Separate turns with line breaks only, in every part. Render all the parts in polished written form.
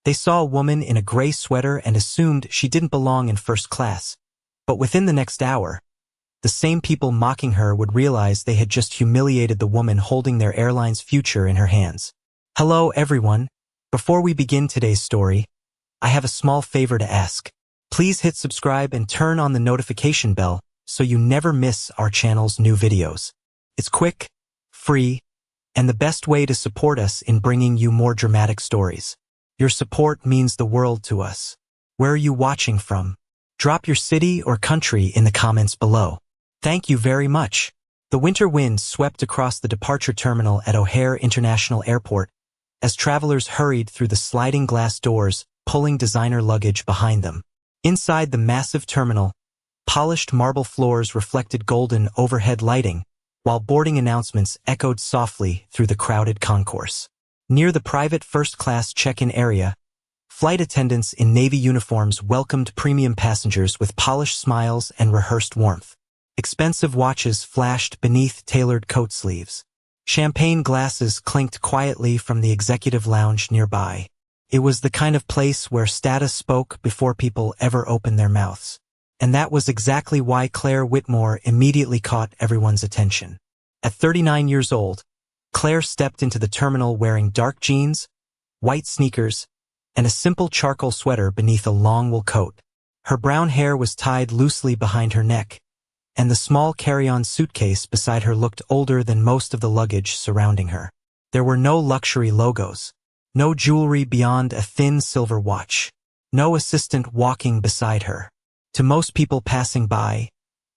They saw a woman in a gray sweater and assumed she didn't belong in first class. But within the next hour, the same people mocking her would realize they had just humiliated the woman holding their airline's future in her hands. Hello, everyone. Before we begin today's story, I have a small favor to ask. Please hit subscribe and turn on the notification bell so you never miss our channel's new videos. It's quick, free, and the best way to support us in bringing you more dramatic stories. Your support means the world to us. Where are you watching from? Drop your city or country in the comments below. Thank you very much. The winter wind swept across the departure terminal at O'Hare International Airport as travelers hurried through the sliding glass doors, pulling designer luggage behind them. Inside the massive terminal, polished marble floors reflected golden overhead lighting, while boarding announcements echoed softly through the crowded concourse. Near the private first-class check-in area, flight attendants in Navy uniforms welcomed premium passengers with polished smiles and rehearsed warmth. Expensive watches flashed beneath tailored coat sleeves. Champagne glasses clinked quietly from the executive lounge nearby. It was the kind of place where status spoke before people ever opened their mouths. And that was exactly why Claire Whitmore immediately caught everyone's attention. At 39 years old, Claire stepped into the terminal wearing dark jeans, white sneakers, and a simple charcoal sweater beneath a long wool coat. Her brown hair was tied loosely behind her neck, and the small carry-on suitcase beside her looked older than most of the luggage surrounding her. There were no luxury logos, no jewelry beyond a thin silver watch, no assistant walking beside her. To most people passing by,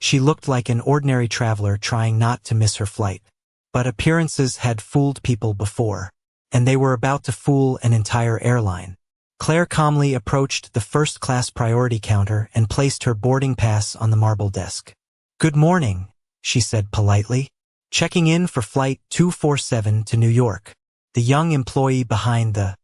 she looked like an ordinary traveler trying not to miss her flight. But appearances had fooled people before, and they were about to fool an entire airline. Claire calmly approached the first-class priority counter and placed her boarding pass on the marble desk. "Good morning," she said politely. "Checking in for flight 247 to New York." The young employee behind the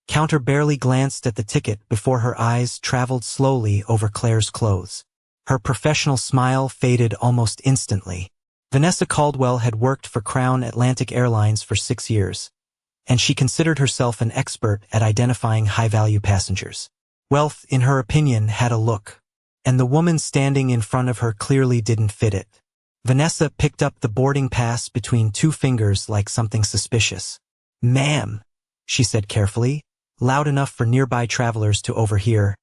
counter barely glanced at the ticket before her eyes traveled slowly over Claire's clothes. Her professional smile faded almost instantly. Vanessa Caldwell had worked for Crown Atlantic Airlines for 6 years, and she considered herself an expert at identifying high-value passengers. Wealth, in her opinion, had a look, and the woman standing in front of her clearly didn't fit it. Vanessa picked up the boarding pass between two fingers like something suspicious. "Ma'am," she said carefully, loud enough for nearby travelers to overhear,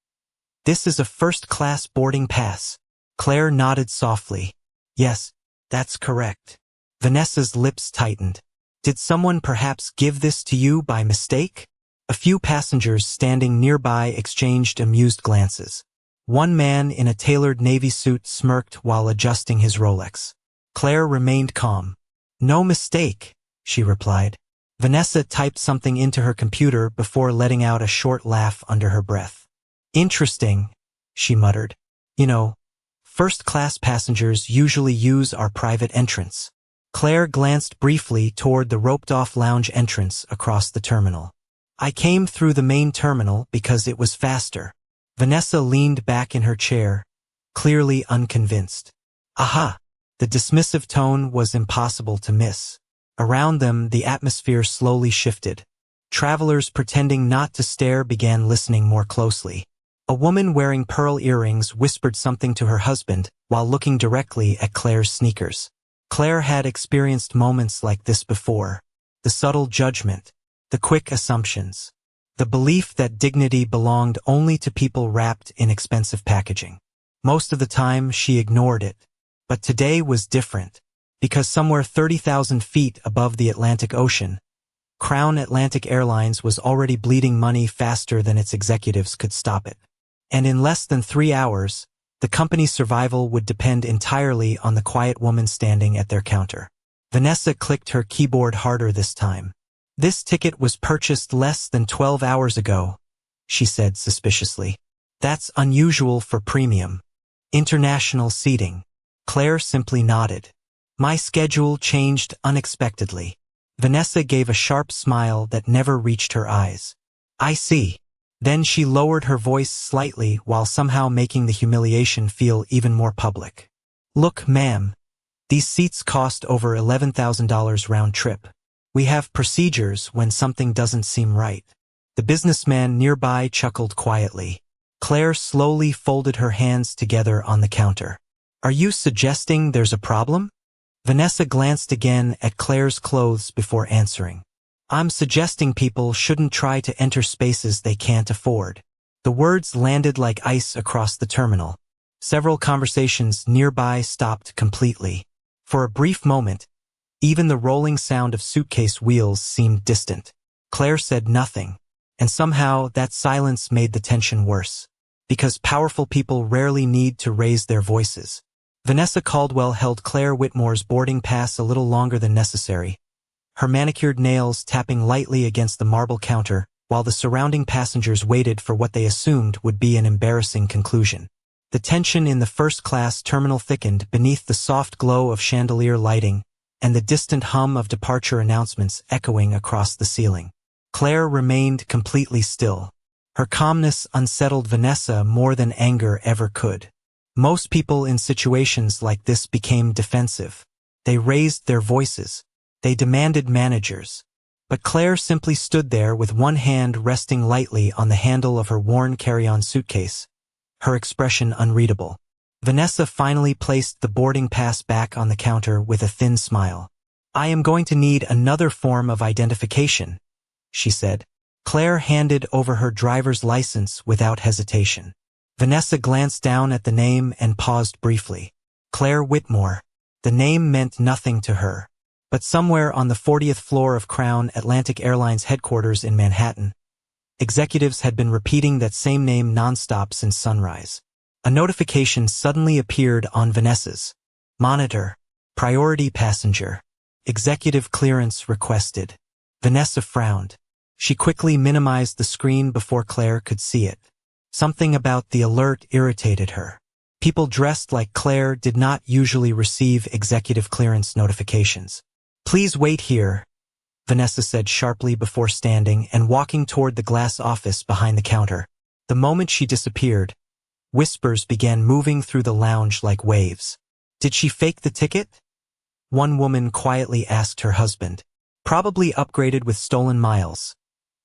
"this is a first-class boarding pass." Claire nodded softly. "Yes, that's correct." Vanessa's lips tightened. "Did someone perhaps give this to you by mistake?" A few passengers standing nearby exchanged amused glances. One man in a tailored navy suit smirked while adjusting his Rolex. Claire remained calm. "No mistake," she replied. Vanessa typed something into her computer before letting out a short laugh under her breath. "Interesting," she muttered. "You know, first-class passengers usually use our private entrance." Claire glanced briefly toward the roped-off lounge entrance across the terminal. "I came through the main terminal because it was faster." Vanessa leaned back in her chair, clearly unconvinced. Aha! The dismissive tone was impossible to miss. Around them, the atmosphere slowly shifted. Travelers pretending not to stare began listening more closely. A woman wearing pearl earrings whispered something to her husband while looking directly at Claire's sneakers. Claire had experienced moments like this before. The subtle judgment, the quick assumptions, the belief that dignity belonged only to people wrapped in expensive packaging. Most of the time, she ignored it. But today was different, because somewhere 30,000 feet above the Atlantic Ocean, Crown Atlantic Airlines was already bleeding money faster than its executives could stop it. And in less than 3 hours, the company's survival would depend entirely on the quiet woman standing at their counter. Vanessa clicked her keyboard harder this time. "This ticket was purchased less than 12 hours ago," she said suspiciously. "That's unusual for premium international seating." Claire simply nodded. "My schedule changed unexpectedly." Vanessa gave a sharp smile that never reached her eyes. "I see." Then she lowered her voice slightly while somehow making the humiliation feel even more public. "Look, ma'am, these seats cost over $11,000 round trip. We have procedures when something doesn't seem right. The businessman nearby chuckled quietly. Claire slowly folded her hands together on the counter. Are you suggesting there's a problem? Vanessa glanced again at Claire's clothes before answering. I'm suggesting people shouldn't try to enter spaces they can't afford. The words landed like ice across the terminal. Several conversations nearby stopped completely. For a brief moment, even the rolling sound of suitcase wheels seemed distant. Claire said nothing, and somehow that silence made the tension worse. Because powerful people rarely need to raise their voices. Vanessa Caldwell held Claire Whitmore's boarding pass a little longer than necessary, her manicured nails tapping lightly against the marble counter, while the surrounding passengers waited for what they assumed would be an embarrassing conclusion. The tension in the first-class terminal thickened beneath the soft glow of chandelier lighting and the distant hum of departure announcements echoing across the ceiling. Claire remained completely still. Her calmness unsettled Vanessa more than anger ever could. Most people in situations like this became defensive. They raised their voices. They demanded managers. But Claire simply stood there with one hand resting lightly on the handle of her worn carry-on suitcase, her expression unreadable. Vanessa finally placed the boarding pass back on the counter with a thin smile. I am going to need another form of identification, she said. Claire handed over her driver's license without hesitation. Vanessa glanced down at the name and paused briefly. Claire Whitmore. The name meant nothing to her. But somewhere on the 40th floor of Crown Atlantic Airlines headquarters in Manhattan, executives had been repeating that same name nonstop since sunrise. A notification suddenly appeared on Vanessa's monitor. Priority passenger. Executive clearance requested. Vanessa frowned. She quickly minimized the screen before Claire could see it. Something about the alert irritated her. People dressed like Claire did not usually receive executive clearance notifications. Please wait here, Vanessa said sharply before standing and walking toward the glass office behind the counter. The moment she disappeared, whispers began moving through the lounge like waves. Did she fake the ticket? One woman quietly asked her husband. Probably upgraded with stolen miles.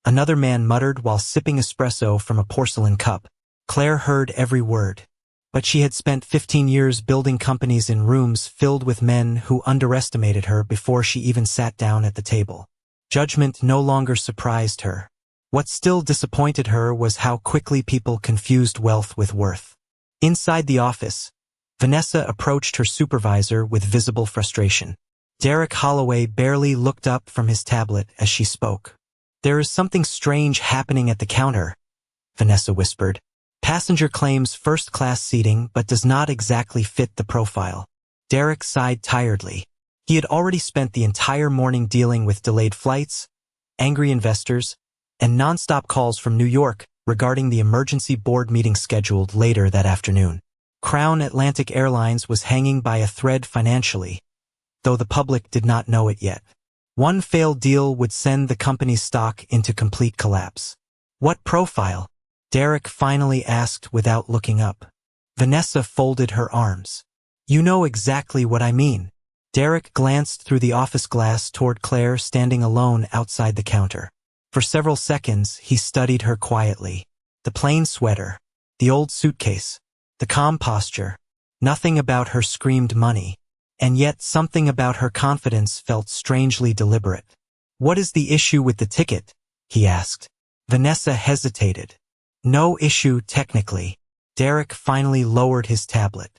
Another man muttered while sipping espresso from a porcelain cup. Claire heard every word. But she had spent 15 years building companies in rooms filled with men who underestimated her before she even sat down at the table. Judgment no longer surprised her. What still disappointed her was how quickly people confused wealth with worth. Inside the office, Vanessa approached her supervisor with visible frustration. Derek Holloway barely looked up from his tablet as she spoke. There is something strange happening at the counter, Vanessa whispered. Passenger claims first-class seating but does not exactly fit the profile. Derek sighed tiredly. He had already spent the entire morning dealing with delayed flights, angry investors, and non-stop calls from New York regarding the emergency board meeting scheduled later that afternoon. Crown Atlantic Airlines was hanging by a thread financially, though the public did not know it yet. One failed deal would send the company's stock into complete collapse. What profile? Derek finally asked without looking up. Vanessa folded her arms. You know exactly what I mean. Derek glanced through the office glass toward Claire standing alone outside the counter. For several seconds, he studied her quietly. The plain sweater, the old suitcase, the calm posture. Nothing about her screamed money. And yet something about her confidence felt strangely deliberate. What is the issue with the ticket? He asked. Vanessa hesitated. No issue technically. Derek finally lowered his tablet.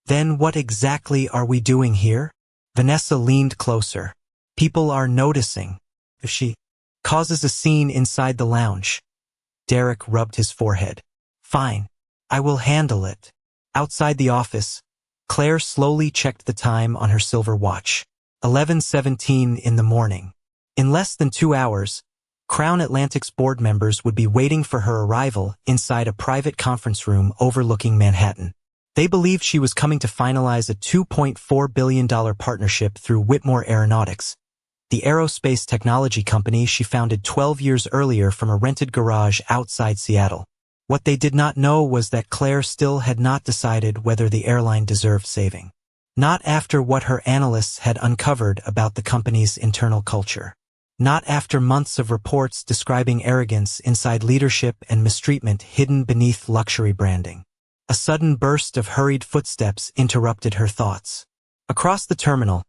Then what exactly are we doing here? Vanessa leaned closer. People are noticing. If she causes a scene inside the lounge. Derek rubbed his forehead. Fine. I will handle it. Outside the office, Claire slowly checked the time on her silver watch. 11:17 in the morning. In less than 2 hours, Crown Atlantic's board members would be waiting for her arrival inside a private conference room overlooking Manhattan. They believed she was coming to finalize a $2.4 billion partnership through Whitmore Aeronautics, the aerospace technology company she founded 12 years earlier from a rented garage outside Seattle. What they did not know was that Claire still had not decided whether the airline deserved saving. Not after what her analysts had uncovered about the company's internal culture. Not after months of reports describing arrogance inside leadership and mistreatment hidden beneath luxury branding. A sudden burst of hurried footsteps interrupted her thoughts. Across the terminal,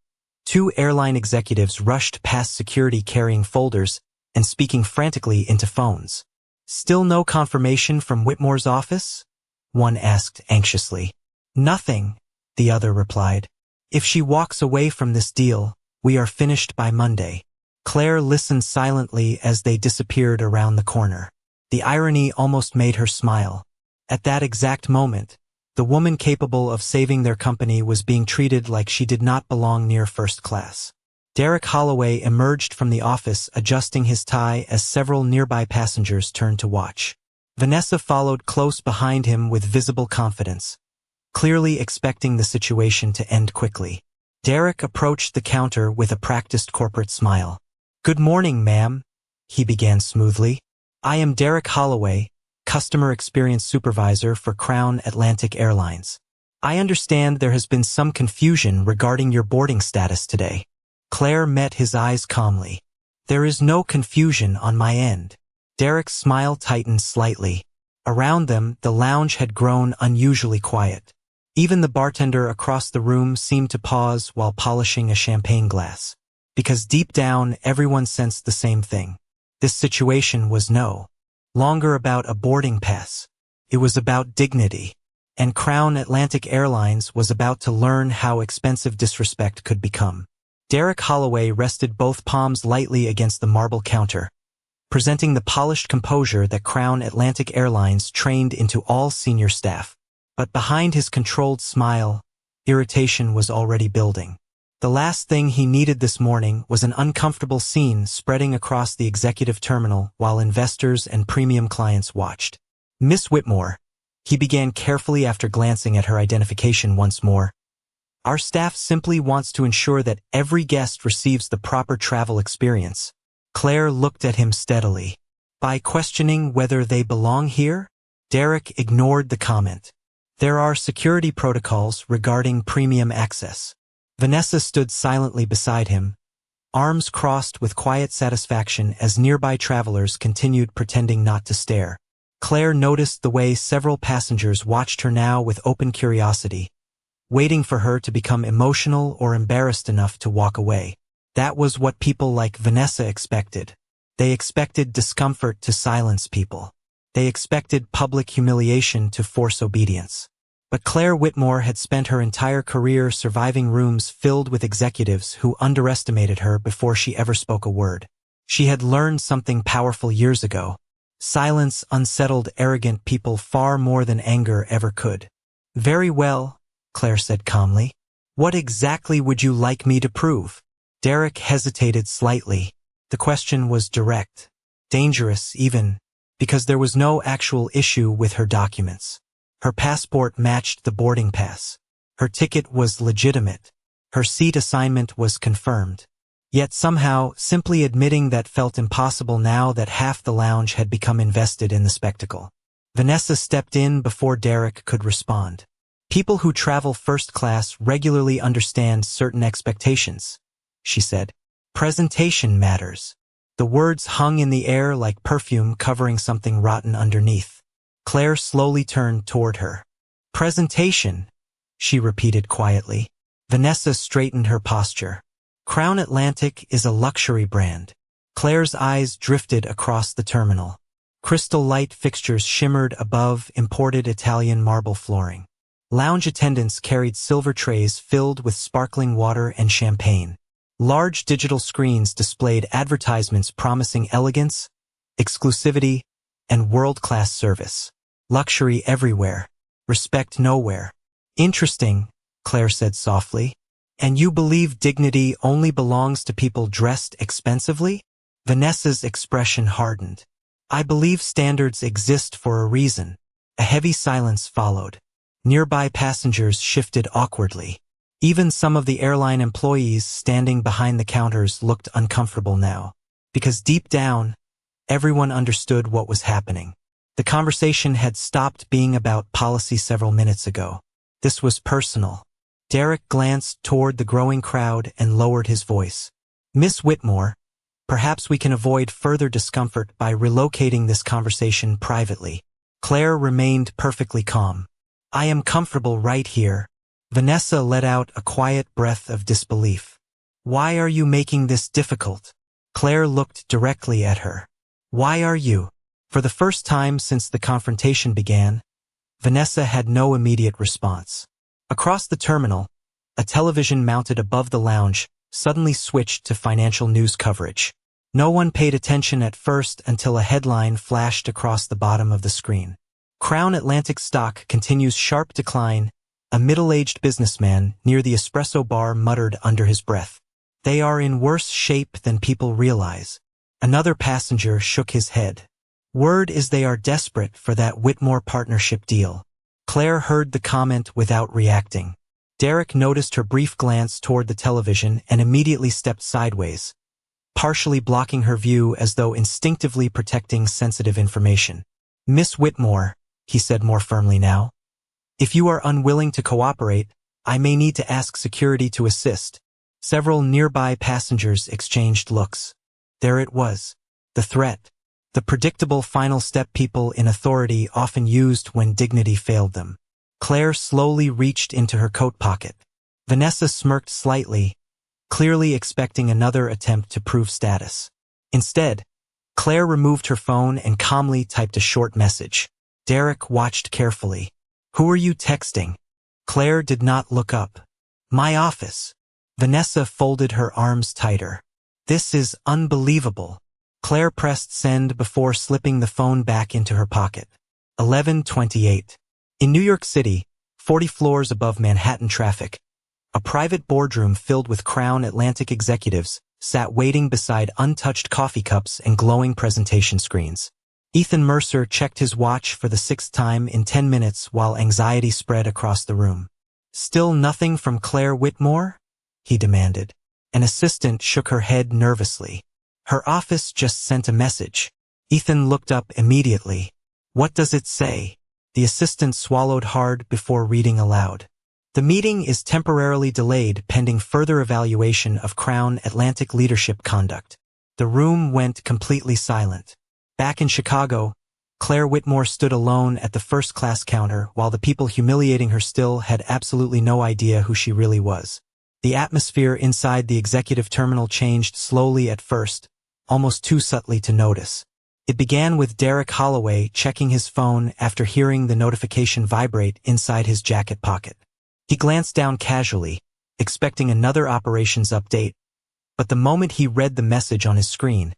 two airline executives rushed past security carrying folders and speaking frantically into phones. "Still no confirmation from Whitmore's office?" one asked anxiously. "Nothing," the other replied. "If she walks away from this deal, we are finished by Monday." Claire listened silently as they disappeared around the corner. The irony almost made her smile. At that exact moment, the woman capable of saving their company was being treated like she did not belong near first class. Derek Holloway emerged from the office adjusting his tie as several nearby passengers turned to watch. Vanessa followed close behind him with visible confidence, clearly expecting the situation to end quickly. Derek approached the counter with a practiced corporate smile. "Good morning, ma'am," he began smoothly. "I am Derek Holloway, Customer Experience Supervisor for Crown Atlantic Airlines. I understand there has been some confusion regarding your boarding status today." Claire met his eyes calmly. "There is no confusion on my end." Derek's smile tightened slightly. Around them, the lounge had grown unusually quiet. Even the bartender across the room seemed to pause while polishing a champagne glass. Because deep down, everyone sensed the same thing. This situation was no longer about a boarding pass. It was about dignity. And Crown Atlantic Airlines was about to learn how expensive disrespect could become. Derek Holloway rested both palms lightly against the marble counter, presenting the polished composure that Crown Atlantic Airlines trained into all senior staff. But behind his controlled smile, irritation was already building. The last thing he needed this morning was an uncomfortable scene spreading across the executive terminal while investors and premium clients watched. "Miss Whitmore," he began carefully after glancing at her identification once more. "Our staff simply wants to ensure that every guest receives the proper travel experience." Claire looked at him steadily. "By questioning whether they belong here?" Derek ignored the comment. "There are security protocols regarding premium access." Vanessa stood silently beside him, arms crossed with quiet satisfaction as nearby travelers continued pretending not to stare. Claire noticed the way several passengers watched her now with open curiosity, waiting for her to become emotional or embarrassed enough to walk away. That was what people like Vanessa expected. They expected discomfort to silence people. They expected public humiliation to force obedience. But Claire Whitmore had spent her entire career surviving rooms filled with executives who underestimated her before she ever spoke a word. She had learned something powerful years ago. Silence unsettled arrogant people far more than anger ever could. "Very well," Claire said calmly. "What exactly would you like me to prove?" Derek hesitated slightly. The question was direct, dangerous even, because there was no actual issue with her documents. Her passport matched the boarding pass. Her ticket was legitimate. Her seat assignment was confirmed. Yet somehow, simply admitting that felt impossible now that half the lounge had become invested in the spectacle. Vanessa stepped in before Derek could respond. "People who travel first class regularly understand certain expectations," she said. "Presentation matters." The words hung in the air like perfume covering something rotten underneath. Claire slowly turned toward her. "Presentation," she repeated quietly. Vanessa straightened her posture. "Crown Atlantic is a luxury brand." Claire's eyes drifted across the terminal. Crystal light fixtures shimmered above imported Italian marble flooring. Lounge attendants carried silver trays filled with sparkling water and champagne. Large digital screens displayed advertisements promising elegance, exclusivity, and world-class service. Luxury everywhere, respect nowhere. "Interesting," Claire said softly. "And you believe dignity only belongs to people dressed expensively?" Vanessa's expression hardened. "I believe standards exist for a reason." A heavy silence followed. Nearby passengers shifted awkwardly. Even some of the airline employees standing behind the counters looked uncomfortable now. Because deep down, everyone understood what was happening. The conversation had stopped being about policy several minutes ago. This was personal. Derek glanced toward the growing crowd and lowered his voice. "Miss Whitmore, Perhaps we can avoid further discomfort by relocating this conversation privately. Claire remained perfectly calm. I am comfortable right here. Vanessa let out a quiet breath of disbelief. Why are you making this difficult? Claire looked directly at her. Why are you? For the first time since the confrontation began, Vanessa had no immediate response. Across the terminal, a television mounted above the lounge suddenly switched to financial news coverage. No one paid attention at first until a headline flashed across the bottom of the screen. Crown Atlantic stock continues sharp decline. A middle-aged businessman near the espresso bar muttered under his breath. They are in worse shape than people realize. Another passenger shook his head. Word is they are desperate for that Whitmore partnership deal. Claire heard the comment without reacting. Derek noticed her brief glance toward the television and immediately stepped sideways, partially blocking her view as though instinctively protecting sensitive information. Miss Whitmore, he said more firmly now, if you are unwilling to cooperate, I may need to ask security to assist. Several nearby passengers exchanged looks. There it was, the threat, the predictable final step people in authority often used when dignity failed them. Claire slowly reached into her coat pocket. Vanessa smirked slightly, clearly expecting another attempt to prove status. Instead, Claire removed her phone and calmly typed a short message. Derek watched carefully. Who are you texting? Claire did not look up. My office. Vanessa folded her arms tighter. This is unbelievable. Claire pressed send before slipping the phone back into her pocket. 11:28. In New York City, 40 floors above Manhattan traffic, a private boardroom filled with Crown Atlantic executives sat waiting beside untouched coffee cups and glowing presentation screens. Ethan Mercer checked his watch for the 6th time in 10 minutes while anxiety spread across the room. Still nothing from Claire Whitmore? He demanded. An assistant shook her head nervously. Her office just sent a message. Ethan looked up immediately. What does it say? The assistant swallowed hard before reading aloud. The meeting is temporarily delayed pending further evaluation of Crown Atlantic leadership conduct. The room went completely silent. Back in Chicago, Claire Whitmore stood alone at the first-class counter while the people humiliating her still had absolutely no idea who she really was. The atmosphere inside the executive terminal changed slowly at first, almost too subtly to notice. It began with Derek Holloway checking his phone after hearing the notification vibrate inside his jacket pocket. He glanced down casually, expecting another operations update, but the moment he read the message on his screen,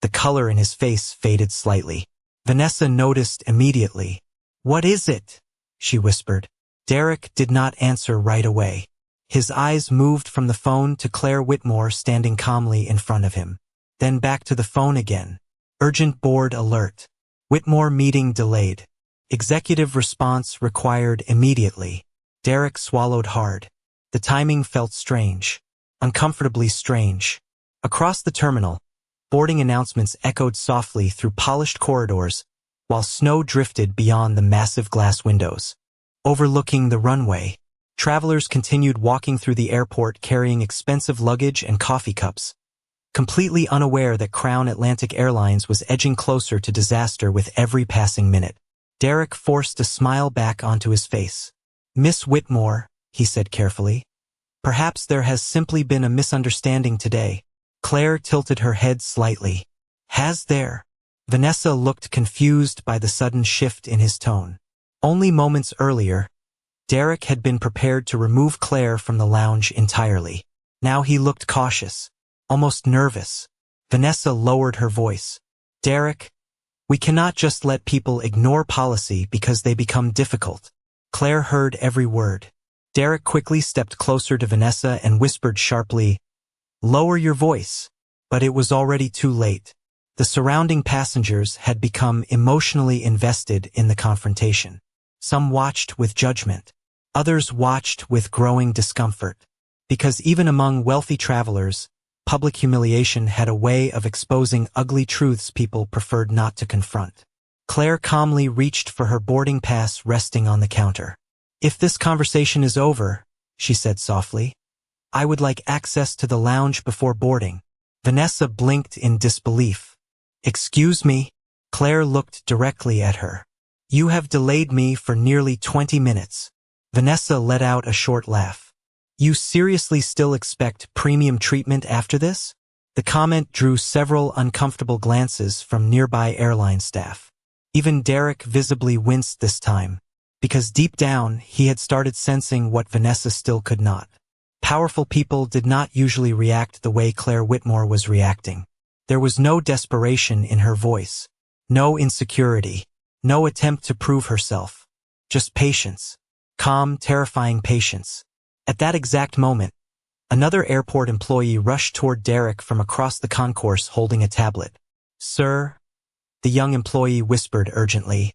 the color in his face faded slightly. Vanessa noticed immediately. What is it? She whispered. Derek did not answer right away. His eyes moved from the phone to Claire Whitmore standing calmly in front of him. Then back to the phone again. Urgent board alert. Whitmore meeting delayed. Executive response required immediately. Derek swallowed hard. The timing felt strange. Uncomfortably strange. Across the terminal, boarding announcements echoed softly through polished corridors, while snow drifted beyond the massive glass windows. Overlooking the runway, travelers continued walking through the airport carrying expensive luggage and coffee cups, completely unaware that Crown Atlantic Airlines was edging closer to disaster with every passing minute. Derek forced a smile back onto his face. Miss Whitmore, he said carefully, perhaps there has simply been a misunderstanding today. Claire tilted her head slightly. Has there? Vanessa looked confused by the sudden shift in his tone. Only moments earlier, Derek had been prepared to remove Claire from the lounge entirely. Now he looked cautious, almost nervous. Vanessa lowered her voice. Derek, we cannot just let people ignore policy because they become difficult. Claire heard every word. Derek quickly stepped closer to Vanessa and whispered sharply, Lower your voice. But it was already too late. The surrounding passengers had become emotionally invested in the confrontation. Some watched with judgment. Others watched with growing discomfort. Because even among wealthy travelers, public humiliation had a way of exposing ugly truths people preferred not to confront. Claire calmly reached for her boarding pass resting on the counter. If this conversation is over, she said softly, I would like access to the lounge before boarding. Vanessa blinked in disbelief. "Excuse me?" Claire looked directly at her. "You have delayed me for nearly 20 minutes. Vanessa let out a short laugh. "You seriously still expect premium treatment after this?" The comment drew several uncomfortable glances from nearby airline staff. Even Derek visibly winced this time, because deep down he had started sensing what Vanessa still could not. Powerful people did not usually react the way Claire Whitmore was reacting. There was no desperation in her voice, no insecurity, no attempt to prove herself. Just patience. Calm, terrifying patience. At that exact moment, another airport employee rushed toward Derek from across the concourse holding a tablet. "Sir," the young employee whispered urgently.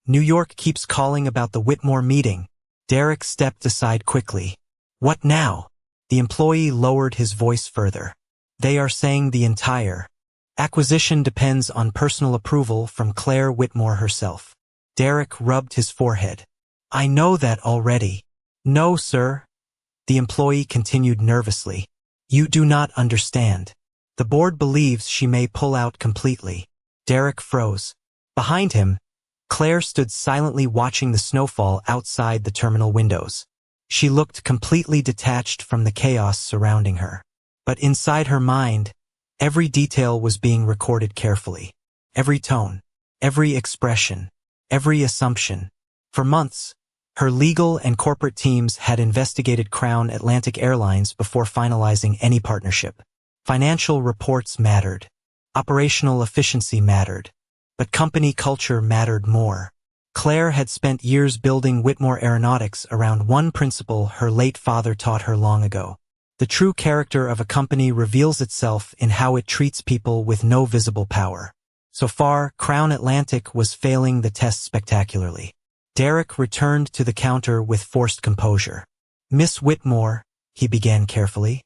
"New York keeps calling about the Whitmore meeting." Derek stepped aside quickly. "What now?" The employee lowered his voice further. "They are saying the entire acquisition depends on personal approval from Claire Whitmore herself." Derek rubbed his forehead. "I know that already." "No, sir," the employee continued nervously. "You do not understand. The board believes she may pull out completely." Derek froze. Behind him, Claire stood silently watching the snowfall outside the terminal windows. She looked completely detached from the chaos surrounding her. But inside her mind, every detail was being recorded carefully. Every tone, every expression, every assumption. For months, her legal and corporate teams had investigated Crown Atlantic Airlines before finalizing any partnership. Financial reports mattered. Operational efficiency mattered. But company culture mattered more. Claire had spent years building Whitmore Aeronautics around one principle her late father taught her long ago. The true character of a company reveals itself in how it treats people with no visible power. So far, Crown Atlantic was failing the test spectacularly. Derek returned to the counter with forced composure. "Miss Whitmore," he began carefully,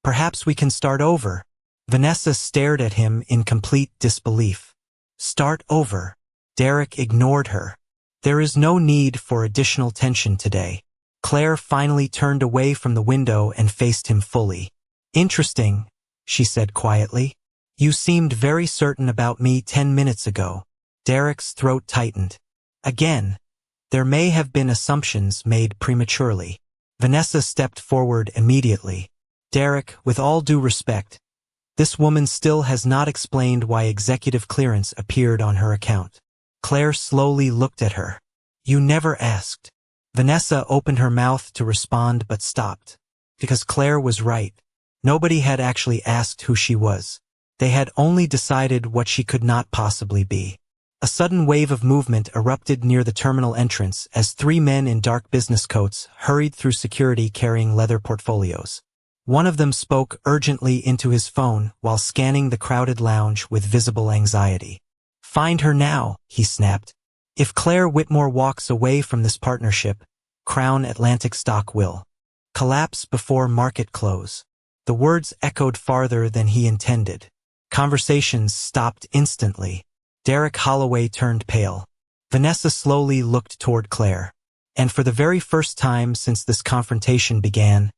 "perhaps we can start over." Vanessa stared at him in complete disbelief. "Start over?" Derek ignored her. "There is no need for additional tension today." Claire finally turned away from the window and faced him fully. "Interesting," she said quietly. "You seemed very certain about me 10 minutes ago." Derek's throat tightened. Again, there may have been assumptions made prematurely. Vanessa stepped forward immediately. "Derek, with all due respect, this woman still has not explained why executive clearance appeared on her account." Claire slowly looked at her. "You never asked." Vanessa opened her mouth to respond but stopped. Because Claire was right. Nobody had actually asked who she was. They had only decided what she could not possibly be. A sudden wave of movement erupted near the terminal entrance as 3 men in dark business coats hurried through security carrying leather portfolios. One of them spoke urgently into his phone while scanning the crowded lounge with visible anxiety. "Find her now," he snapped. "If Claire Whitmore walks away from this partnership, Crown Atlantic stock will collapse before market close." The words echoed farther than he intended. Conversations stopped instantly. Derek Holloway turned pale. Vanessa slowly looked toward Claire. And for the very first time since this confrontation began,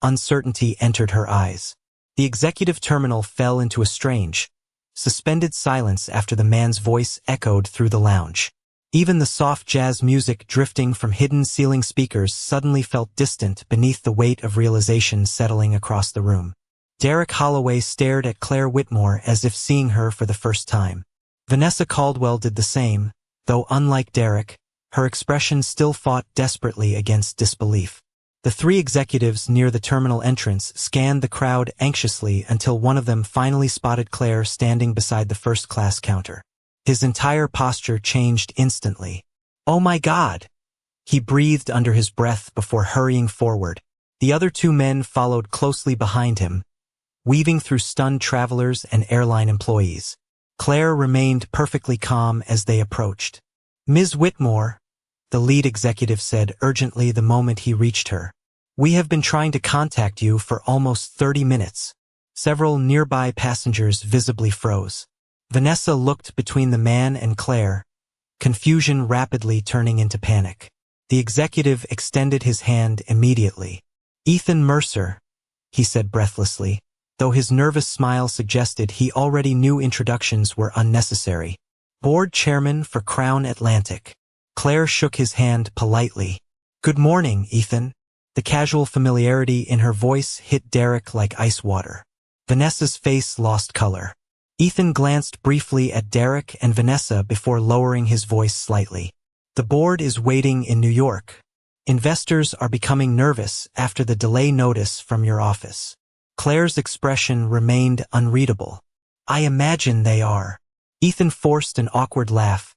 uncertainty entered her eyes. The executive terminal fell into a strange, suspended silence after the man's voice echoed through the lounge. Even the soft jazz music drifting from hidden ceiling speakers suddenly felt distant beneath the weight of realization settling across the room. Derek Holloway stared at Claire Whitmore as if seeing her for the first time. Vanessa Caldwell did the same, though unlike Derek, her expression still fought desperately against disbelief. The 3 executives near the terminal entrance scanned the crowd anxiously until one of them finally spotted Claire standing beside the first-class counter. His entire posture changed instantly. "Oh my God!" He breathed under his breath before hurrying forward. The other 2 men followed closely behind him, weaving through stunned travelers and airline employees. Claire remained perfectly calm as they approached. "Ms. Whitmore," the lead executive said urgently the moment he reached her. "We have been trying to contact you for almost 30 minutes. Several nearby passengers visibly froze. Vanessa looked between the man and Claire, confusion rapidly turning into panic. The executive extended his hand immediately. "Ethan Mercer," he said breathlessly. though his nervous smile suggested he already knew introductions were unnecessary. Board chairman for Crown Atlantic. Claire shook his hand politely. Good morning, Ethan. The casual familiarity in her voice hit Derek like ice water. Vanessa's face lost color. Ethan glanced briefly at Derek and Vanessa before lowering his voice slightly. The board is waiting in New York. Investors are becoming nervous after the delay notice from your office. Claire's expression remained unreadable. I imagine they are. Ethan forced an awkward laugh,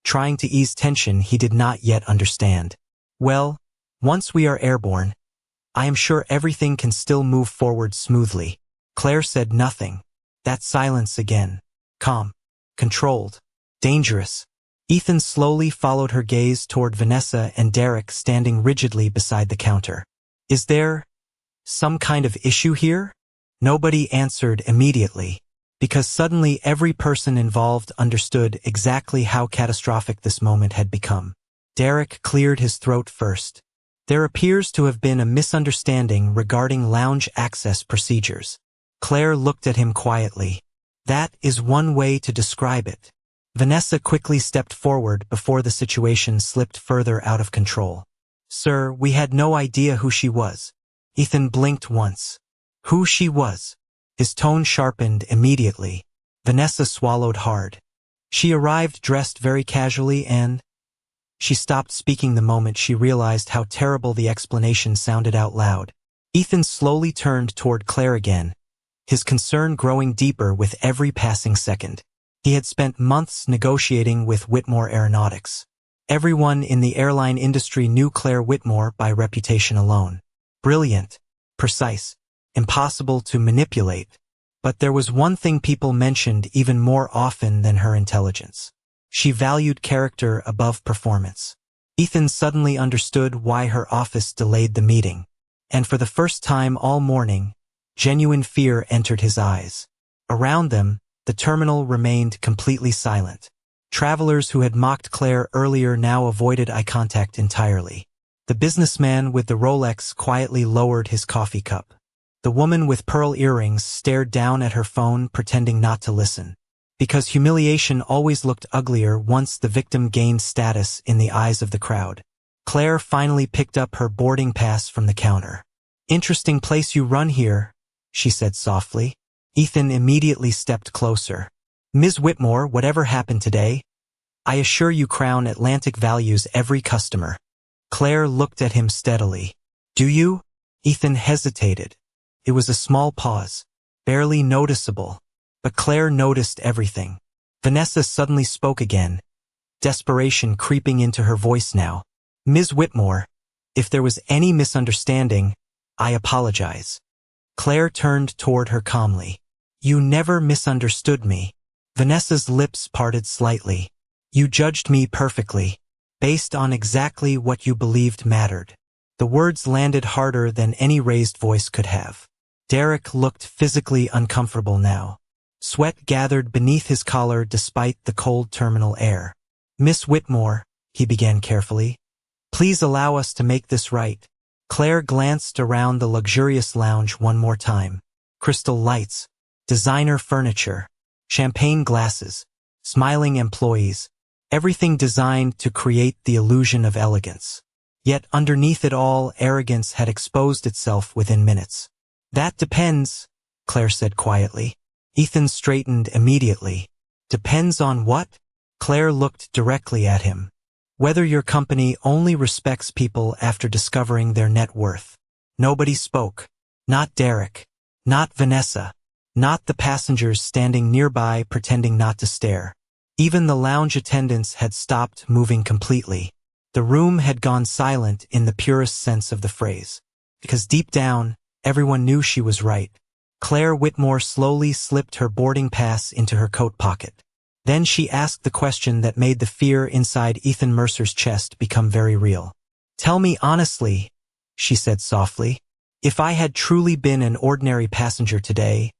trying to ease tension he did not yet understand. Well, once we are airborne, I am sure everything can still move forward smoothly. Claire said nothing. That silence again. Calm. Controlled. Dangerous. Ethan slowly followed her gaze toward Vanessa and Derek standing rigidly beside the counter. Is there some kind of issue here? Nobody answered immediately, because suddenly every person involved understood exactly how catastrophic this moment had become. Derek cleared his throat first. There appears to have been a misunderstanding regarding lounge access procedures. Claire looked at him quietly. That is one way to describe it. Vanessa quickly stepped forward before the situation slipped further out of control. Sir, we had no idea who she was. Ethan blinked once. Who she was? His tone sharpened immediately. Vanessa swallowed hard. She arrived dressed very casually and... She stopped speaking the moment she realized how terrible the explanation sounded out loud. Ethan slowly turned toward Claire again, his concern growing deeper with every passing second. He had spent months negotiating with Whitmore Aeronautics. Everyone in the airline industry knew Claire Whitmore by reputation alone. Brilliant, precise, impossible to manipulate. But there was one thing people mentioned even more often than her intelligence. She valued character above performance. Ethan suddenly understood why her office delayed the meeting. And for the first time all morning, genuine fear entered his eyes. Around them, the terminal remained completely silent. Travelers who had mocked Claire earlier now avoided eye contact entirely. The businessman with the Rolex quietly lowered his coffee cup. The woman with pearl earrings stared down at her phone, pretending not to listen. Because humiliation always looked uglier once the victim gained status in the eyes of the crowd. Claire finally picked up her boarding pass from the counter. Interesting place you run here, she said softly. Ethan immediately stepped closer. Ms. Whitmore, whatever happened today, I assure you Crown Atlantic values every customer. Claire looked at him steadily. Do you? Ethan hesitated. It was a small pause, barely noticeable, but Claire noticed everything. Vanessa suddenly spoke again, desperation creeping into her voice now. Ms. Whitmore, if there was any misunderstanding, I apologize. Claire turned toward her calmly. You never misunderstood me. Vanessa's lips parted slightly. You judged me perfectly, based on exactly what you believed mattered. The words landed harder than any raised voice could have. Derek looked physically uncomfortable now. Sweat gathered beneath his collar despite the cold terminal air. Miss Whitmore, he began carefully, please allow us to make this right. Claire glanced around the luxurious lounge one more time. Crystal lights, designer furniture, champagne glasses, smiling employees, everything designed to create the illusion of elegance. Yet underneath it all, arrogance had exposed itself within minutes. That depends, Claire said quietly. Ethan straightened immediately. Depends on what? Claire looked directly at him. Whether your company only respects people after discovering their net worth. Nobody spoke. Not Derek. Not Vanessa. Not the passengers standing nearby pretending not to stare. Even the lounge attendants had stopped moving completely. The room had gone silent in the purest sense of the phrase. Because deep down, everyone knew she was right. Claire Whitmore slowly slipped her boarding pass into her coat pocket. Then she asked the question that made the fear inside Ethan Mercer's chest become very real. Tell me honestly, she said softly, if I had truly been an ordinary passenger today,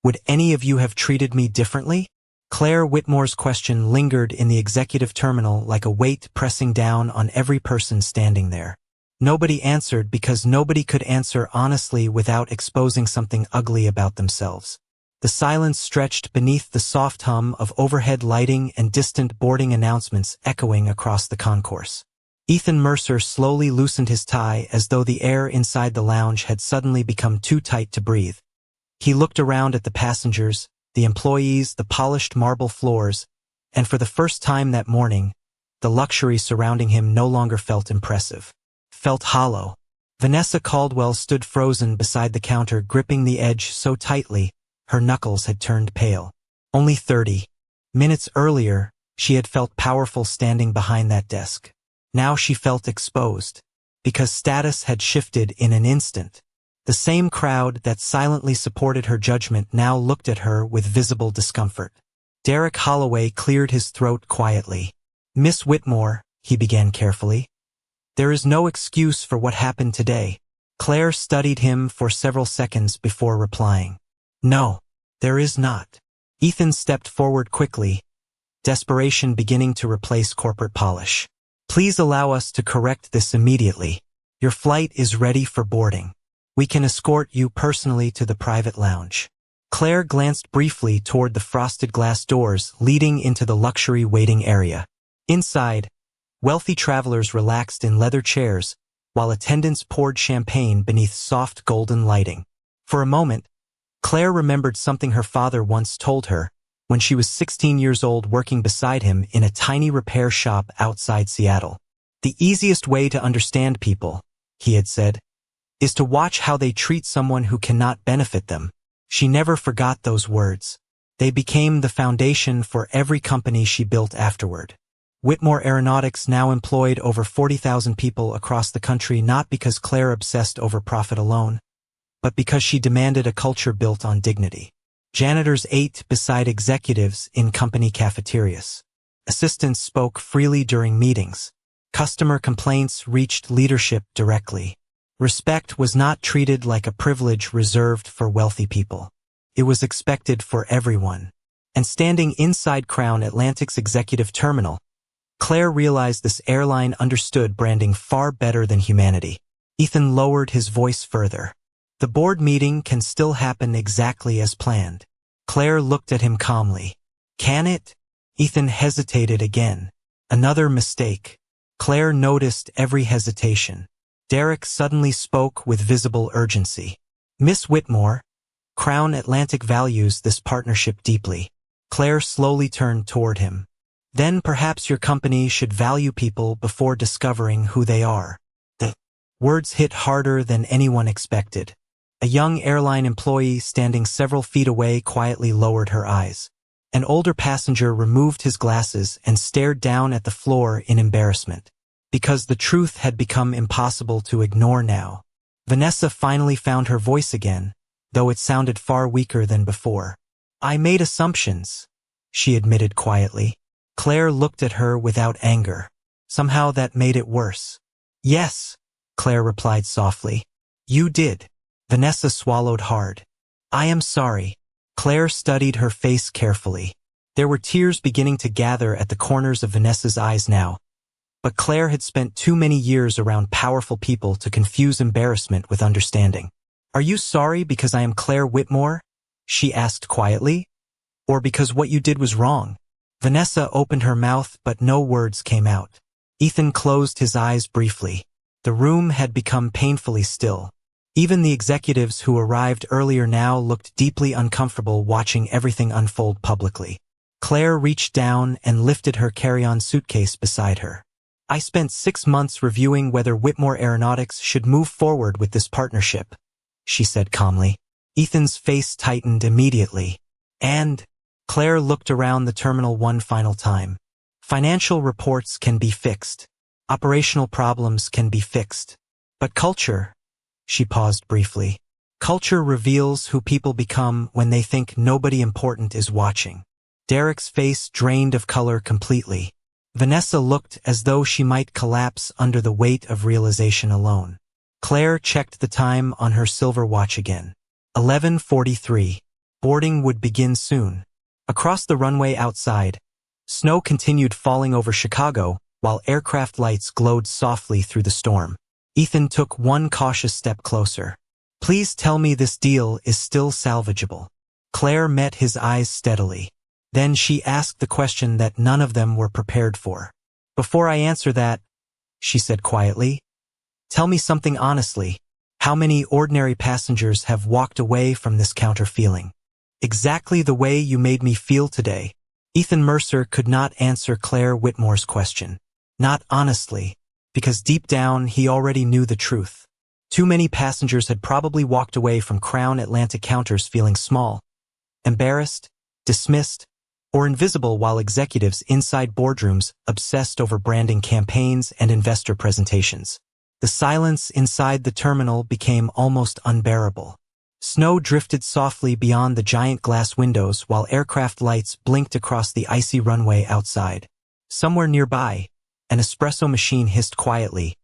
would any of you have treated me differently? Claire Whitmore's question lingered in the executive terminal like a weight pressing down on every person standing there. Nobody answered because nobody could answer honestly without exposing something ugly about themselves. The silence stretched beneath the soft hum of overhead lighting and distant boarding announcements echoing across the concourse. Ethan Mercer slowly loosened his tie as though the air inside the lounge had suddenly become too tight to breathe. He looked around at the passengers, the employees, the polished marble floors, and for the first time that morning, the luxury surrounding him no longer felt impressive. Felt hollow. Vanessa Caldwell stood frozen beside the counter, gripping the edge so tightly, her knuckles had turned pale. Only 30 minutes earlier, she had felt powerful standing behind that desk. Now she felt exposed, because status had shifted in an instant. The same crowd that silently supported her judgment now looked at her with visible discomfort. Derek Holloway cleared his throat quietly. "Miss Whitmore," he began carefully, "there is no excuse for what happened today." Claire studied him for several seconds before replying. "No, there is not." Ethan stepped forward quickly, desperation beginning to replace corporate polish. "Please allow us to correct this immediately. Your flight is ready for boarding. We can escort you personally to the private lounge." Claire glanced briefly toward the frosted glass doors leading into the luxury waiting area. Inside, wealthy travelers relaxed in leather chairs, while attendants poured champagne beneath soft golden lighting. For a moment, Claire remembered something her father once told her when she was 16 years old working beside him in a tiny repair shop outside Seattle. "The easiest way to understand people," he had said, "is to watch how they treat someone who cannot benefit them." She never forgot those words. They became the foundation for every company she built afterward. Whitmore Aeronautics now employed over 40,000 people across the country, not because Claire obsessed over profit alone, but because she demanded a culture built on dignity. Janitors ate beside executives in company cafeterias. Assistants spoke freely during meetings. Customer complaints reached leadership directly. Respect was not treated like a privilege reserved for wealthy people. It was expected for everyone. And standing inside Crown Atlantic's executive terminal, Claire realized this airline understood branding far better than humanity. Ethan lowered his voice further. "The board meeting can still happen exactly as planned." Claire looked at him calmly. "Can it?" Ethan hesitated again. Another mistake. Claire noticed every hesitation. Derek suddenly spoke with visible urgency. "Miss Whitmore, Crown Atlantic values this partnership deeply." Claire slowly turned toward him. "Then perhaps your company should value people before discovering who they are." The words hit harder than anyone expected. A young airline employee standing several feet away quietly lowered her eyes. An older passenger removed his glasses and stared down at the floor in embarrassment. Because the truth had become impossible to ignore now. Vanessa finally found her voice again, though it sounded far weaker than before. "I made assumptions," she admitted quietly. Claire looked at her without anger. Somehow that made it worse. "Yes," Claire replied softly. "You did." Vanessa swallowed hard. "I am sorry." Claire studied her face carefully. There were tears beginning to gather at the corners of Vanessa's eyes now. But Claire had spent too many years around powerful people to confuse embarrassment with understanding. "Are you sorry because I am Claire Whitmore?" she asked quietly. "Or because what you did was wrong?" Vanessa opened her mouth, but no words came out. Ethan closed his eyes briefly. The room had become painfully still. Even the executives who arrived earlier now looked deeply uncomfortable watching everything unfold publicly. Claire reached down and lifted her carry-on suitcase beside her. "I spent 6 months reviewing whether Whitmore Aeronautics should move forward with this partnership," she said calmly. Ethan's face tightened immediately. "And?" Claire looked around the terminal one final time. "Financial reports can be fixed. Operational problems can be fixed. But culture," she paused briefly. "Culture reveals who people become when they think nobody important is watching." Derek's face drained of color completely. Vanessa looked as though she might collapse under the weight of realization alone. Claire checked the time on her silver watch again. 11:43. Boarding would begin soon. Across the runway outside, snow continued falling over Chicago while aircraft lights glowed softly through the storm. Ethan took one cautious step closer. Please tell me this deal is still salvageable. Claire met his eyes steadily. Then she asked the question that none of them were prepared for. Before I answer that, she said quietly, tell me something honestly. How many ordinary passengers have walked away from this counter feeling exactly the way you made me feel today? Ethan Mercer could not answer Claire Whitmore's question. Not honestly, because deep down he already knew the truth. Too many passengers had probably walked away from Crown Atlantic counters feeling small, embarrassed, dismissed, or invisible, while executives inside boardrooms obsessed over branding campaigns and investor presentations. The silence inside the terminal became almost unbearable. Snow drifted softly beyond the giant glass windows while aircraft lights blinked across the icy runway outside. Somewhere nearby, an espresso machine hissed quietly,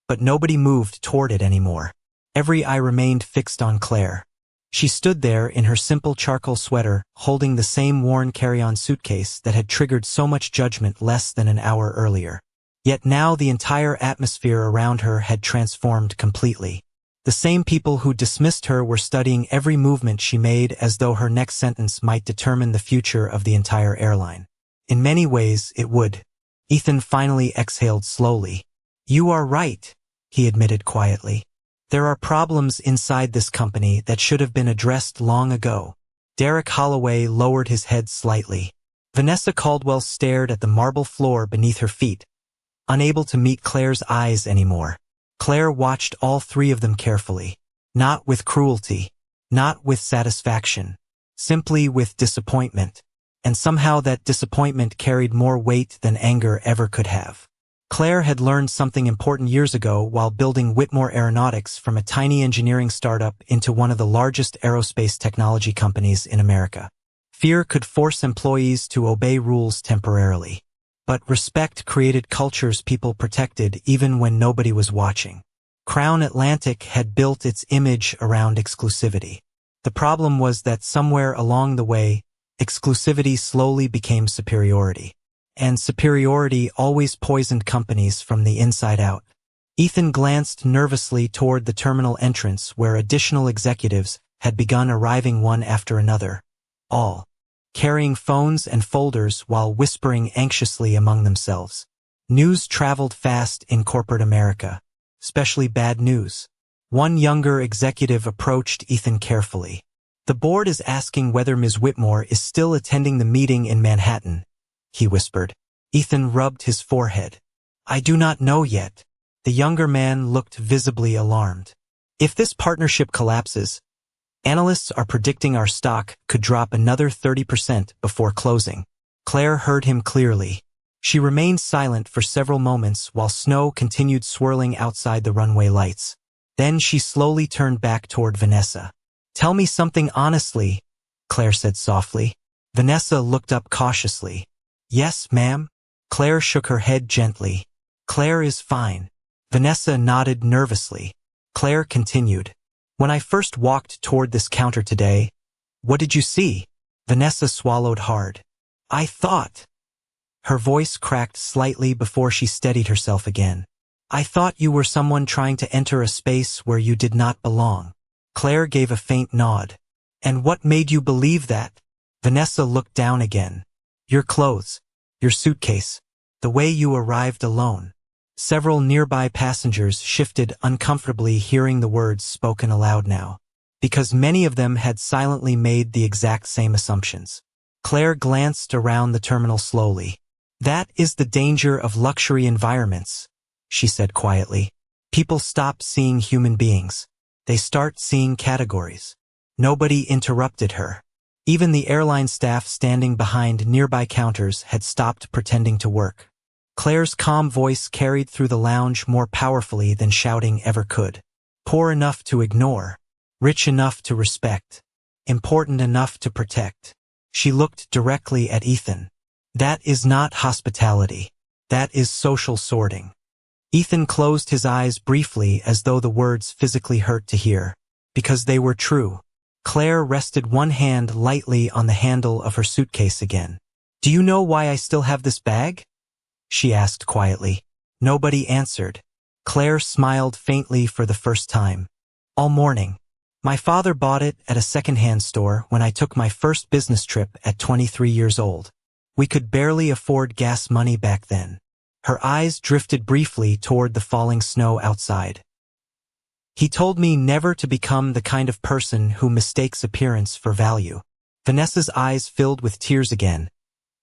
but nobody moved toward it anymore. Every eye remained fixed on Claire. She stood there in her simple charcoal sweater, holding the same worn carry-on suitcase that had triggered so much judgment less than an hour earlier. Yet now the entire atmosphere around her had transformed completely. The same people who dismissed her were studying every movement she made as though her next sentence might determine the future of the entire airline. In many ways, it would. Ethan finally exhaled slowly. You are right, he admitted quietly. There are problems inside this company that should have been addressed long ago. Derek Holloway lowered his head slightly. Vanessa Caldwell stared at the marble floor beneath her feet, unable to meet Claire's eyes anymore. Claire watched all three of them carefully. Not with cruelty, not with satisfaction, simply with disappointment. And somehow that disappointment carried more weight than anger ever could have. Claire had learned something important years ago while building Whitmore Aeronautics from a tiny engineering startup into one of the largest aerospace technology companies in America. Fear could force employees to obey rules temporarily. But respect created cultures people protected even when nobody was watching. Crown Atlantic had built its image around exclusivity. The problem was that somewhere along the way, exclusivity slowly became superiority. And superiority always poisoned companies from the inside out. Ethan glanced nervously toward the terminal entrance where additional executives had begun arriving one after another, all carrying phones and folders while whispering anxiously among themselves. News traveled fast in corporate America, especially bad news. One younger executive approached Ethan carefully. The board is asking whether Ms. Whitmore is still attending the meeting in Manhattan, he whispered. Ethan rubbed his forehead. I do not know yet. The younger man looked visibly alarmed. If this partnership collapses, analysts are predicting our stock could drop another 30% before closing. Claire heard him clearly. She remained silent for several moments while snow continued swirling outside the runway lights. Then she slowly turned back toward Vanessa. Tell me something honestly, Claire said softly. Vanessa looked up cautiously. Yes, ma'am. Claire shook her head gently. Claire is fine. Vanessa nodded nervously. Claire continued. When I first walked toward this counter today, what did you see? Vanessa swallowed hard. I thought. Her voice cracked slightly before she steadied herself again. I thought you were someone trying to enter a space where you did not belong. Claire gave a faint nod. And what made you believe that? Vanessa looked down again. Your clothes, your suitcase, the way you arrived alone. Several nearby passengers shifted uncomfortably hearing the words spoken aloud now, because many of them had silently made the exact same assumptions. Claire glanced around the terminal slowly. That is the danger of luxury environments, she said quietly. People stop seeing human beings. They start seeing categories. Nobody interrupted her. Even the airline staff standing behind nearby counters had stopped pretending to work. Claire's calm voice carried through the lounge more powerfully than shouting ever could. Poor enough to ignore, rich enough to respect, important enough to protect. She looked directly at Ethan. That is not hospitality. That is social sorting. Ethan closed his eyes briefly as though the words physically hurt to hear, because they were true. Claire rested one hand lightly on the handle of her suitcase again. Do you know why I still have this bag? She asked quietly. Nobody answered. Claire smiled faintly for the first time. All morning. My father bought it at a second-hand store when I took my first business trip at 23 years old. We could barely afford gas money back then. Her eyes drifted briefly toward the falling snow outside. He told me never to become the kind of person who mistakes appearance for value. Vanessa's eyes filled with tears again,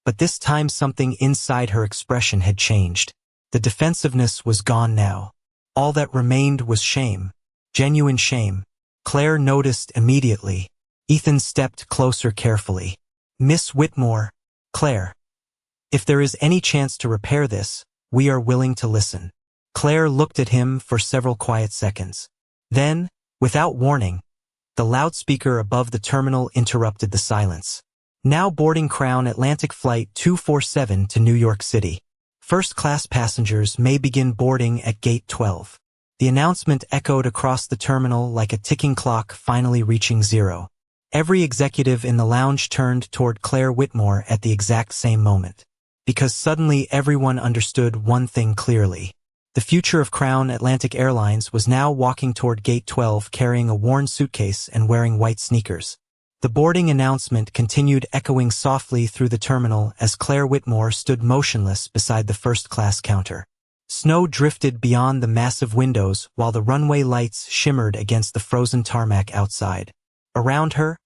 but this time something inside her expression had changed. The defensiveness was gone now. All that remained was shame. Genuine shame. Claire noticed immediately. Ethan stepped closer carefully. Miss Whitmore, Claire. If there is any chance to repair this, we are willing to listen. Claire looked at him for several quiet seconds. Then, without warning, the loudspeaker above the terminal interrupted the silence. Now boarding Crown Atlantic Flight 247 to New York City. First-class passengers may begin boarding at Gate 12. The announcement echoed across the terminal like a ticking clock finally reaching zero. Every executive in the lounge turned toward Claire Whitmore at the exact same moment. Because suddenly everyone understood one thing clearly. The future of Crown Atlantic Airlines was now walking toward Gate 12 carrying a worn suitcase and wearing white sneakers. The boarding announcement continued echoing softly through the terminal as Claire Whitmore stood motionless beside the first-class counter. Snow drifted beyond the massive windows while the runway lights shimmered against the frozen tarmac outside. Around her,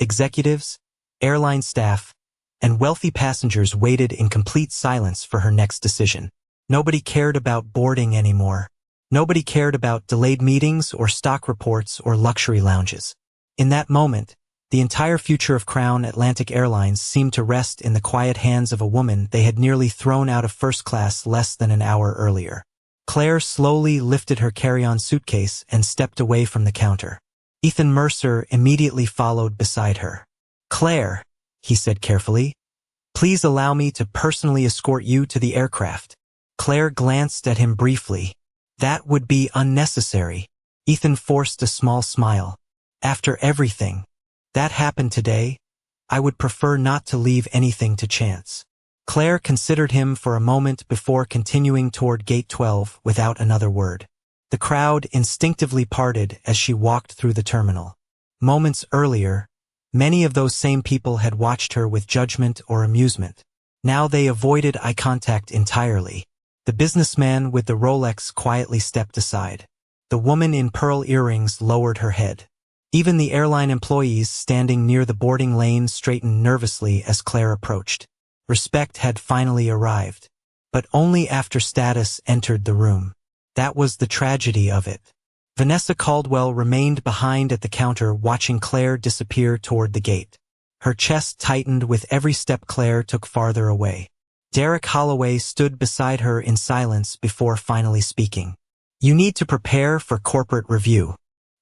executives, airline staff, and wealthy passengers waited in complete silence for her next decision. Nobody cared about boarding anymore. Nobody cared about delayed meetings or stock reports or luxury lounges. In that moment, the entire future of Crown Atlantic Airlines seemed to rest in the quiet hands of a woman they had nearly thrown out of first class less than an hour earlier. Claire slowly lifted her carry-on suitcase and stepped away from the counter. Ethan Mercer immediately followed beside her. "Claire," he said carefully, "please allow me to personally escort you to the aircraft." Claire glanced at him briefly. "That would be unnecessary." Ethan forced a small smile. "After everything that happened today, I would prefer not to leave anything to chance." Claire considered him for a moment before continuing toward Gate 12 without another word. The crowd instinctively parted as she walked through the terminal. Moments earlier, many of those same people had watched her with judgment or amusement. Now they avoided eye contact entirely. The businessman with the Rolex quietly stepped aside. The woman in pearl earrings lowered her head. Even the airline employees standing near the boarding lane straightened nervously as Claire approached. Respect had finally arrived. But only after status entered the room. That was the tragedy of it. Vanessa Caldwell remained behind at the counter watching Claire disappear toward the gate. Her chest tightened with every step Claire took farther away. Derek Holloway stood beside her in silence before finally speaking. "You need to prepare for corporate review."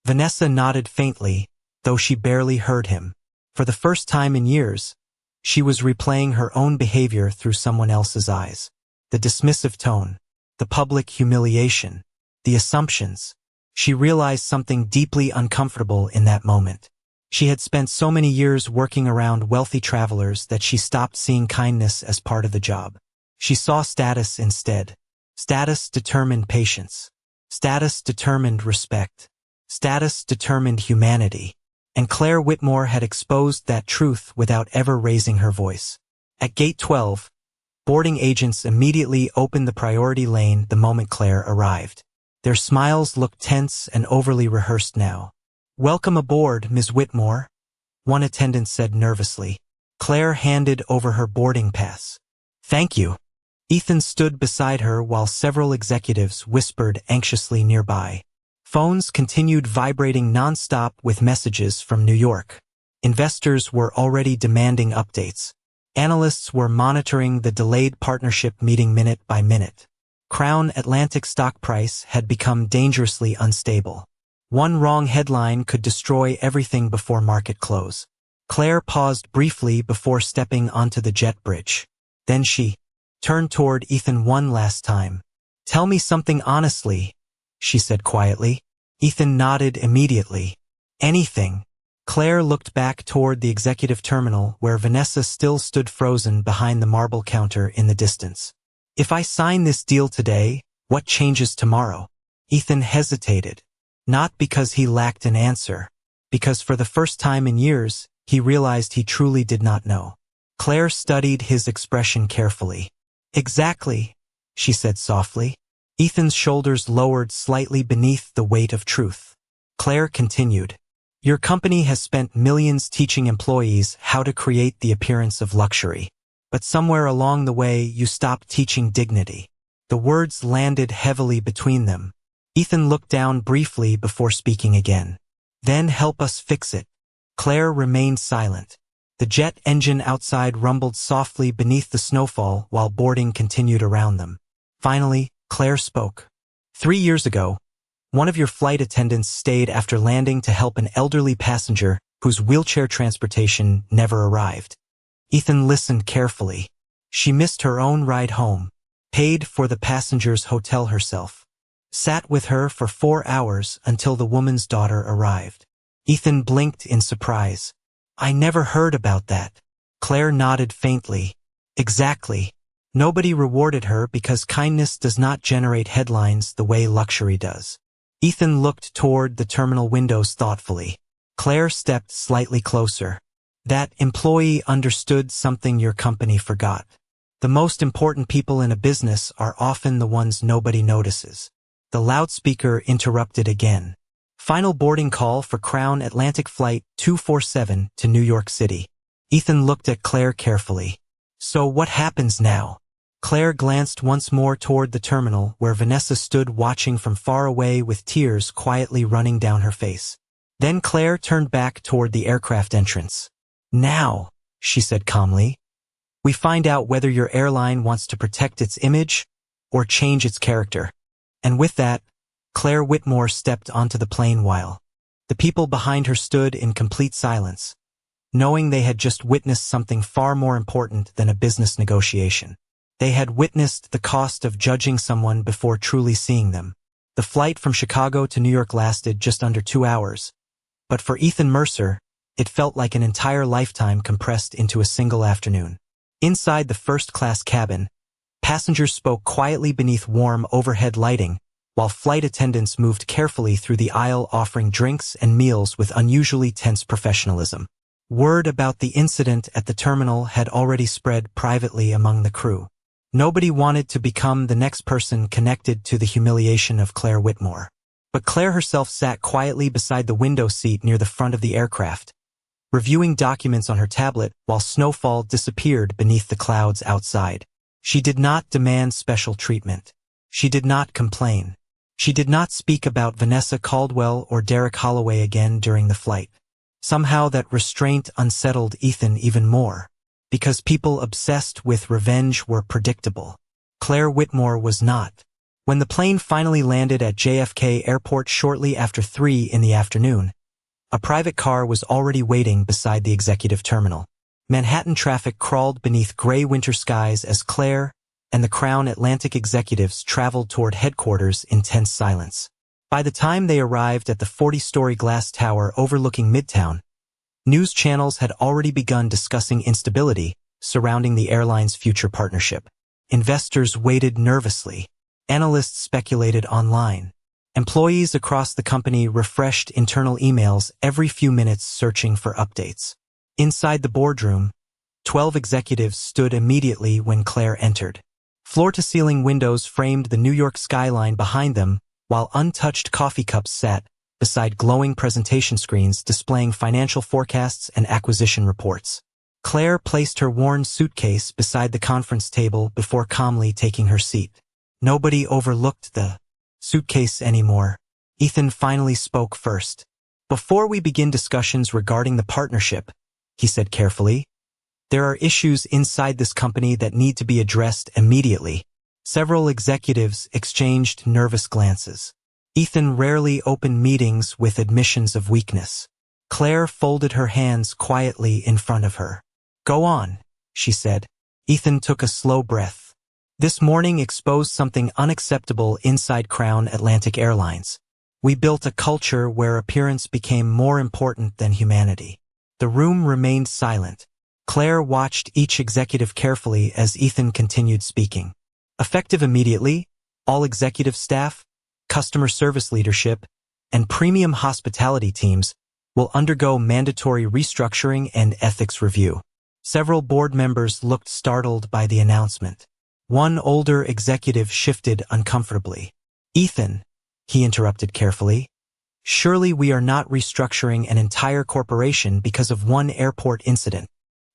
Vanessa nodded faintly, though she barely heard him. For the first time in years, she was replaying her own behavior through someone else's eyes. The dismissive tone, the public humiliation, the assumptions. She realized something deeply uncomfortable in that moment. She had spent so many years working around wealthy travelers that she stopped seeing kindness as part of the job. She saw status instead. Status determined patience. Status determined respect. Status determined humanity. And Claire Whitmore had exposed that truth without ever raising her voice. At Gate 12, boarding agents immediately opened the priority lane the moment Claire arrived. Their smiles looked tense and overly rehearsed now. "Welcome aboard, Ms. Whitmore," one attendant said nervously. Claire handed over her boarding pass. "Thank you." Ethan stood beside her while several executives whispered anxiously nearby. Phones continued vibrating nonstop with messages from New York. Investors were already demanding updates. Analysts were monitoring the delayed partnership meeting minute by minute. Crown Atlantic stock price had become dangerously unstable. One wrong headline could destroy everything before market close. Claire paused briefly before stepping onto the jet bridge. Then she turned toward Ethan one last time. "Tell me something honestly," she said quietly. Ethan nodded immediately. "Anything." Claire looked back toward the executive terminal where Vanessa still stood frozen behind the marble counter in the distance. "If I sign this deal today, what changes tomorrow?" Ethan hesitated, not because he lacked an answer, because for the first time in years, he realized he truly did not know. Claire studied his expression carefully. Exactly, she said softly. Ethan's shoulders lowered slightly beneath the weight of truth. Claire continued, your company has spent millions teaching employees how to create the appearance of luxury. But somewhere along the way, you stopped teaching dignity. The words landed heavily between them. Ethan looked down briefly before speaking again. Then help us fix it. Claire remained silent. The jet engine outside rumbled softly beneath the snowfall while boarding continued around them. Finally, Claire spoke. 3 years ago, one of your flight attendants stayed after landing to help an elderly passenger whose wheelchair transportation never arrived. Ethan listened carefully. She missed her own ride home, paid for the passenger's hotel herself, sat with her for 4 hours until the woman's daughter arrived. Ethan blinked in surprise. I never heard about that. Claire nodded faintly. Exactly. Nobody rewarded her because kindness does not generate headlines the way luxury does. Ethan looked toward the terminal windows thoughtfully. Claire stepped slightly closer. That employee understood something your company forgot. The most important people in a business are often the ones nobody notices. The loudspeaker interrupted again. Final boarding call for Crown Atlantic Flight 247 to New York City. Ethan looked at Claire carefully. So what happens now? Claire glanced once more toward the terminal where Vanessa stood watching from far away with tears quietly running down her face. Then Claire turned back toward the aircraft entrance. Now, she said calmly, we find out whether your airline wants to protect its image or change its character. And with that, Claire Whitmore stepped onto the plane while the people behind her stood in complete silence, knowing they had just witnessed something far more important than a business negotiation. They had witnessed the cost of judging someone before truly seeing them. The flight from Chicago to New York lasted just under 2 hours, but for Ethan Mercer, it felt like an entire lifetime compressed into a single afternoon. Inside the first-class cabin, passengers spoke quietly beneath warm overhead lighting, while flight attendants moved carefully through the aisle offering drinks and meals with unusually tense professionalism. Word about the incident at the terminal had already spread privately among the crew. Nobody wanted to become the next person connected to the humiliation of Claire Whitmore. But Claire herself sat quietly beside the window seat near the front of the aircraft, reviewing documents on her tablet while snowfall disappeared beneath the clouds outside. She did not demand special treatment. She did not complain. She did not speak about Vanessa Caldwell or Derek Holloway again during the flight. Somehow that restraint unsettled Ethan even more, because people obsessed with revenge were predictable. Claire Whitmore was not. When the plane finally landed at JFK Airport shortly after 3 in the afternoon, a private car was already waiting beside the executive terminal. Manhattan traffic crawled beneath gray winter skies as Claire and the Crown Atlantic executives traveled toward headquarters in tense silence. By the time they arrived at the 40-story glass tower overlooking Midtown, news channels had already begun discussing instability surrounding the airline's future partnership. Investors waited nervously. Analysts speculated online. Employees across the company refreshed internal emails every few minutes searching for updates. Inside the boardroom, 12 executives stood immediately when Claire entered. Floor-to-ceiling windows framed the New York skyline behind them, while untouched coffee cups sat beside glowing presentation screens displaying financial forecasts and acquisition reports. Claire placed her worn suitcase beside the conference table before calmly taking her seat. Nobody overlooked the suitcase anymore. Ethan finally spoke first. Before we begin discussions regarding the partnership, he said carefully, there are issues inside this company that need to be addressed immediately. Several executives exchanged nervous glances. Ethan rarely opened meetings with admissions of weakness. Claire folded her hands quietly in front of her. Go on, she said. Ethan took a slow breath. This morning exposed something unacceptable inside Crown Atlantic Airlines. We built a culture where appearance became more important than humanity. The room remained silent. Claire watched each executive carefully as Ethan continued speaking. Effective immediately, all executive staff, customer service leadership, and premium hospitality teams will undergo mandatory restructuring and ethics review. Several board members looked startled by the announcement. One older executive shifted uncomfortably. "Ethan," he interrupted carefully, "surely we are not restructuring an entire corporation because of one airport incident."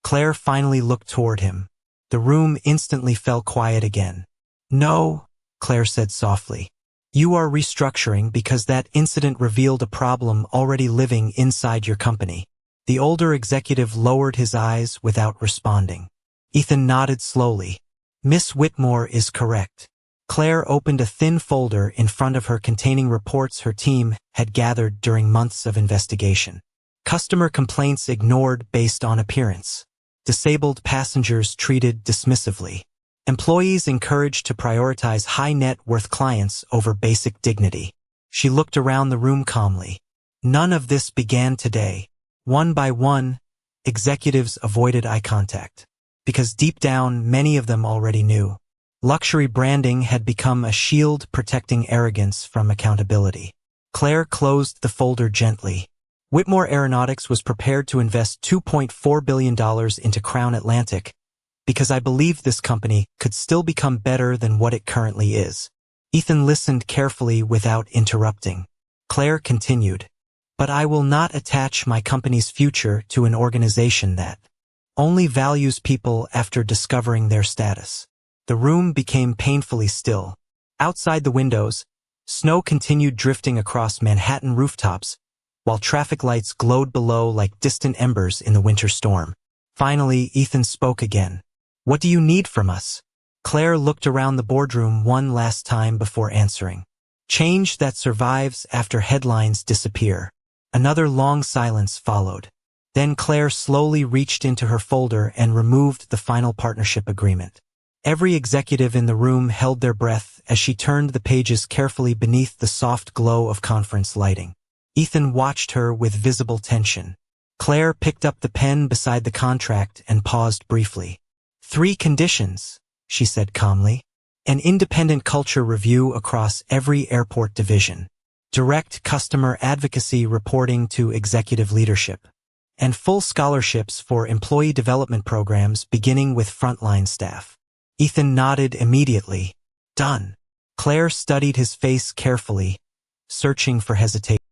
Claire finally looked toward him. The room instantly fell quiet again. "No," Claire said softly. "You are restructuring because that incident revealed a problem already living inside your company." The older executive lowered his eyes without responding. Ethan nodded slowly. "Miss Whitmore is correct." Claire opened a thin folder in front of her containing reports her team had gathered during months of investigation. Customer complaints ignored based on appearance. Disabled passengers treated dismissively. Employees encouraged to prioritize high-net-worth clients over basic dignity. She looked around the room calmly. None of this began today. One by one, executives avoided eye contact, because deep down many of them already knew. Luxury branding had become a shield protecting arrogance from accountability. Claire closed the folder gently. Whitmore Aeronautics was prepared to invest $2.4 billion into Crown Atlantic because I believed this company could still become better than what it currently is. Ethan listened carefully without interrupting. Claire continued, "But I will not attach my company's future to an organization that only values people after discovering their status." The room became painfully still. Outside the windows, snow continued drifting across Manhattan rooftops, while traffic lights glowed below like distant embers in the winter storm. Finally, Ethan spoke again. "What do you need from us?" Claire looked around the boardroom one last time before answering. "Change that survives after headlines disappear." Another long silence followed. Then Claire slowly reached into her folder and removed the final partnership agreement. Every executive in the room held their breath as she turned the pages carefully beneath the soft glow of conference lighting. Ethan watched her with visible tension. Claire picked up the pen beside the contract and paused briefly. "3 conditions," she said calmly. "An independent culture review across every airport division. Direct customer advocacy reporting to executive leadership. And full scholarships for employee development programs beginning with frontline staff." Ethan nodded immediately. "Done." Claire studied his face carefully, searching for hesitation.